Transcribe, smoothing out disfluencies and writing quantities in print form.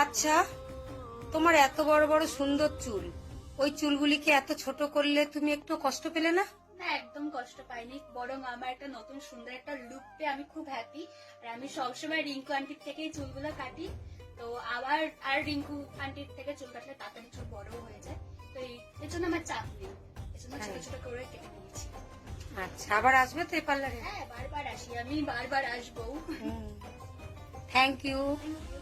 আচ্ছা, তোমার এত বড় বড় সুন্দর চুল, ওই চুলগুলিকে এত ছোট করলে তুমি একটু কষ্ট পেলে না? না, একদম কষ্ট পাইনি, বরং আমার একটা নতুন সুন্দর একটা লুক পেয়ে আমি খুব হ্যাপি। আর আমি সবসময় রিঙ্কু আন্টির থেকেই চুলগুলো কাটি, তো আবার আর রিঙ্কু আন্টির থেকে চুল কাটলে তাড়াতাড়ি চুল বড়ও হয়ে যায়, তো এর জন্য আমার চাপ নেই, এর জন্য ছোট ছোট করে কেটে নিয়েছি। আচ্ছা, আবার আসবে তো এই পার্লারে? হ্যাঁ, বারবার আসি, আমি বারবার আসবো। Thank you. Thank you.